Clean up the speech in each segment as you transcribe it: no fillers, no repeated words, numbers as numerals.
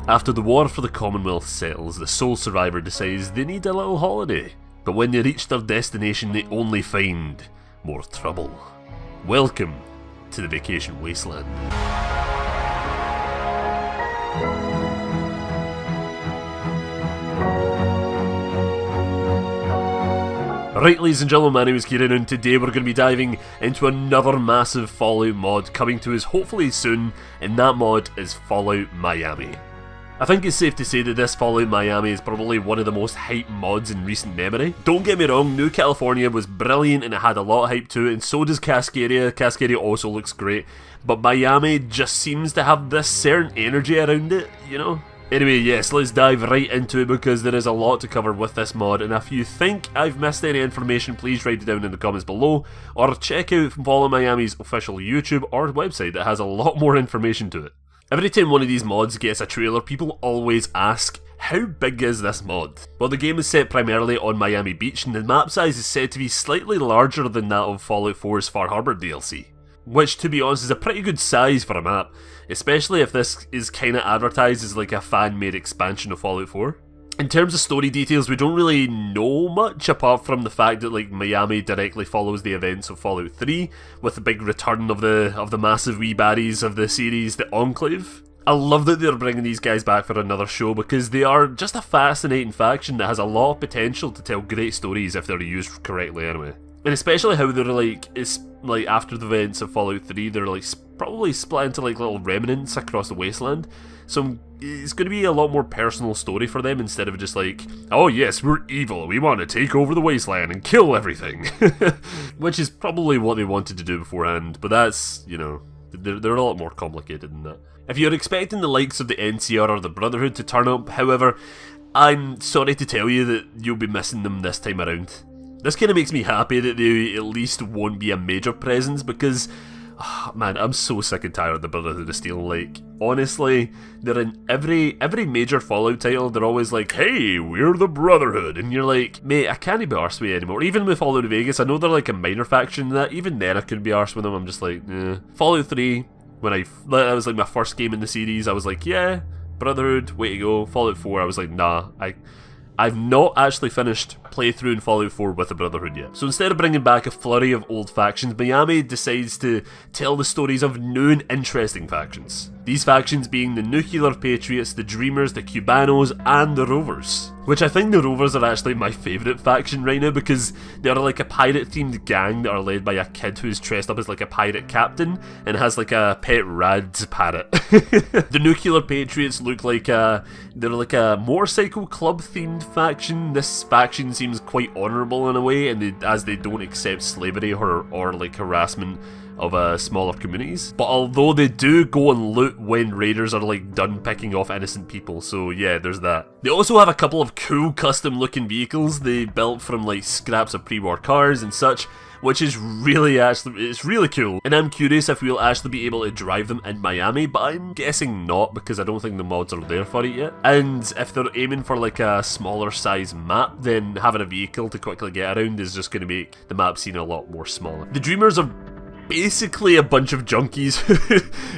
After the war for the Commonwealth settles, the sole survivor decides they need a little holiday. But when they reach their destination, they only find more trouble. Welcome to the Vacation Wasteland. Right, ladies and gentlemen, my name is Kieran, and today we're going to be diving into another massive Fallout mod coming to us hopefully soon, and that mod is Fallout Miami. I think it's safe to say that this Fallout Miami is probably one of the most hyped mods in recent memory. Don't get me wrong, New California was brilliant and it had a lot of hype to it, and so does Cascadia. Cascadia also looks great, but Miami just seems to have this certain energy around it, you know? Anyway, yes, let's dive right into it because there is a lot to cover with this mod, and if you think I've missed any information, please write it down in the comments below, or check out Fallout Miami's official YouTube or website that has a lot more information to it. Every time one of these mods gets a trailer, people always ask, how big is this mod? Well, the game is set primarily on Miami Beach, and the map size is said to be slightly larger than that of Fallout 4's Far Harbor DLC. Which, to be honest, is a pretty good size for a map, especially if this is kinda advertised as like a fan-made expansion of Fallout 4. In terms of story details, we don't really know much apart from the fact that like Miami directly follows the events of Fallout 3 with the big return of the massive wee baddies of the series, the Enclave. I love that they're bringing these guys back for another show because they are just a fascinating faction that has a lot of potential to tell great stories if they're used correctly anyway. And especially how they're like, it's like after the events of Fallout 3, they're like probably split into like little remnants across the Wasteland. So it's going to be a lot more personal story for them instead of just like, oh yes, we're evil, we want to take over the Wasteland and kill everything. Which is probably what they wanted to do beforehand, but that's, you know, they're a lot more complicated than that. If you're expecting the likes of the NCR or the Brotherhood to turn up, however, I'm sorry to tell you that you'll be missing them this time around. This kind of makes me happy that they at least won't be a major presence because, oh, man, I'm so sick and tired of the Brotherhood of Steel. Like, honestly, they're in every major Fallout title, they're always like, hey, we're the Brotherhood, and you're like, mate, I can't be arsed with you anymore. Even with Fallout Vegas, I know they're like a minor faction in that, even then I couldn't be arsed with them, I'm just like, eh. Fallout 3, that was like my first game in the series, I was like, yeah, Brotherhood, way to go. Fallout 4, I was like, nah, I've not actually finished playthrough in Fallout 4 with the Brotherhood yet. So instead of bringing back a flurry of old factions, Miami decides to tell the stories of new and interesting factions. These factions being the Nuclear Patriots, the Dreamers, the Cubanos, and the Rovers. Which I think the Rovers are actually my favourite faction right now because they're like a pirate-themed gang that are led by a kid who's dressed up as like a pirate captain and has like a pet rad parrot. The Nuclear Patriots look like they're like a motorcycle club-themed faction. This faction seems quite honourable in a way, and as they don't accept slavery or like harassment of smaller communities. But although they do go and loot when raiders are like done picking off innocent people, so yeah, there's that. They also have a couple of cool custom looking vehicles they built from like scraps of pre-war cars and such, which is it's really cool. And I'm curious if we'll actually be able to drive them in Miami, but I'm guessing not because I don't think the mods are there for it yet. And if they're aiming for like a smaller size map, then having a vehicle to quickly get around is just going to make the map scene a lot more smaller. The Dreamers are basically a bunch of junkies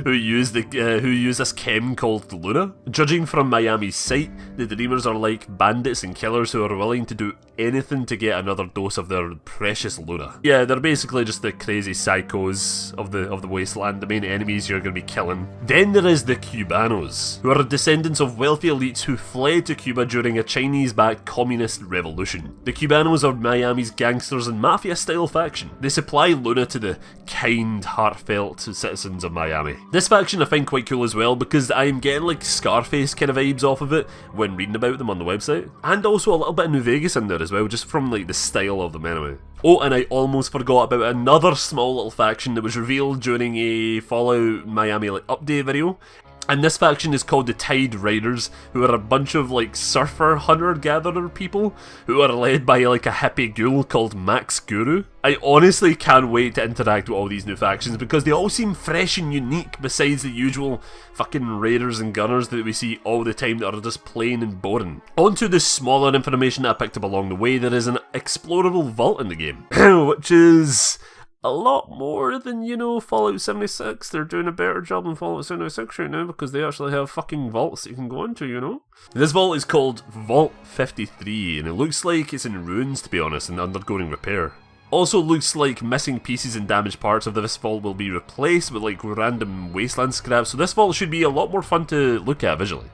who use this chem called Luna. Judging from Miami's site, the Dreamers are like bandits and killers who are willing to do anything to get another dose of their precious Luna. Yeah, they're basically just the crazy psychos of the Wasteland, the main enemies you're going to be killing. Then there is the Cubanos, who are descendants of wealthy elites who fled to Cuba during a Chinese-backed communist revolution. The Cubanos are Miami's gangsters and mafia-style faction. They supply Luna to the kind, heartfelt citizens of Miami. This faction I find quite cool as well because I'm getting like Scarface kind of vibes off of it when reading about them on the website. And also a little bit of New Vegas in there as well, just from like the style of them anyway. Oh, and I almost forgot about another small little faction that was revealed during a Fallout Miami like update video. And this faction is called the Tide Riders, who are a bunch of like surfer hunter-gatherer people who are led by like a hippie ghoul called Max Guru. I honestly can't wait to interact with all these new factions because they all seem fresh and unique besides the usual fucking raiders and gunners that we see all the time that are just plain and boring. On to the smaller information that I picked up along the way, there is an explorable vault in the game, which is a lot more than, you know, Fallout 76. They're doing a better job than Fallout 76 right now because they actually have fucking vaults that you can go into, you know? This vault is called Vault 53, and it looks like it's in ruins, to be honest, and undergoing repair. Also looks like missing pieces and damaged parts of this vault will be replaced with like random Wasteland scraps, so this vault should be a lot more fun to look at visually.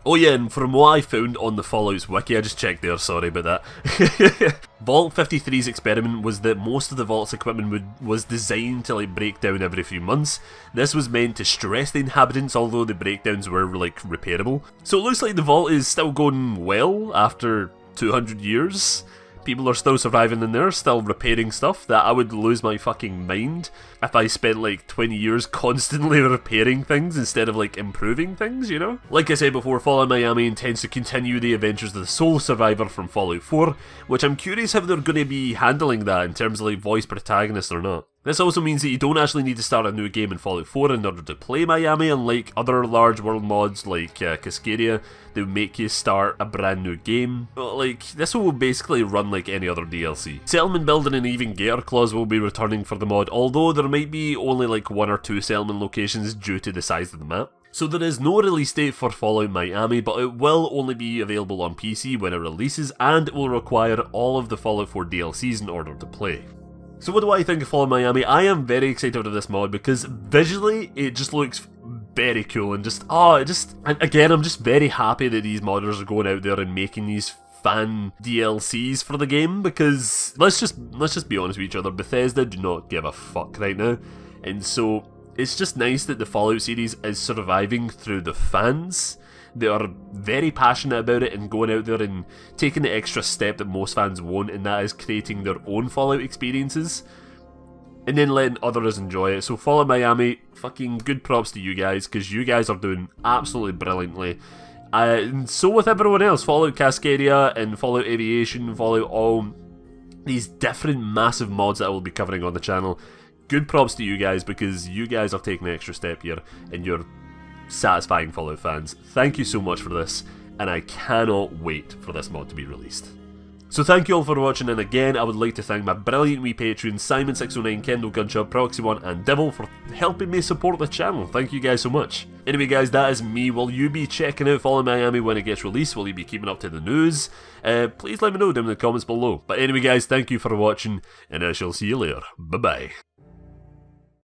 Oh yeah, and from what I found on the Fallout's wiki, I just checked there, sorry about that. Vault 53's experiment was that most of the vault's equipment was designed to like break down every few months. This was meant to stress the inhabitants, although the breakdowns were like repairable. So it looks like the vault is still going well after 200 years. People are still surviving in there, still repairing stuff that I would lose my fucking mind if I spent like 20 years constantly repairing things instead of like improving things, you know? Like I said before, Fallout Miami intends to continue the adventures of the sole survivor from Fallout 4, which I'm curious how they're going to be handling that in terms of like voice protagonists or not. This also means that you don't actually need to start a new game in Fallout 4 in order to play Miami, unlike other large world mods like Cascadia that make you start a brand new game. Like, this will basically run like any other DLC. Settlement building and even Gator Claws will be returning for the mod, although there might be only like 1 or 2 settlement locations due to the size of the map. So there is no release date for Fallout Miami, but it will only be available on PC when it releases, and it will require all of the Fallout 4 DLCs in order to play. So what do I think of Fallout Miami? I am very excited of this mod because visually it just looks very cool and just, and again, I'm just very happy that these modders are going out there and making these fan DLCs for the game, because let's just be honest with each other, Bethesda do not give a fuck right now, and so it's just nice that the Fallout series is surviving through the fans. They are very passionate about it and going out there and taking the extra step that most fans won't, and that is creating their own Fallout experiences and then letting others enjoy it. So Fallout Miami, fucking good props to you guys, because you guys are doing absolutely brilliantly. And so with everyone else, Fallout Cascadia and Fallout Aviation, Fallout all these different massive mods that I will be covering on the channel. Good props to you guys, because you guys are taking the extra step here and you're satisfying Fallout fans. Thank you so much for this, and I cannot wait for this mod to be released. So thank you all for watching, and again I would like to thank my brilliant wee patrons Simon609, Kendall Gunshot, Proxy1 and Devil for helping me support the channel. Thank you guys so much. Anyway guys, that is me. Will you be checking out Fallout Miami when it gets released? Will you be keeping up to the news? Please let me know down in the comments below. But anyway guys, thank you for watching, and I shall see you later. Bye bye.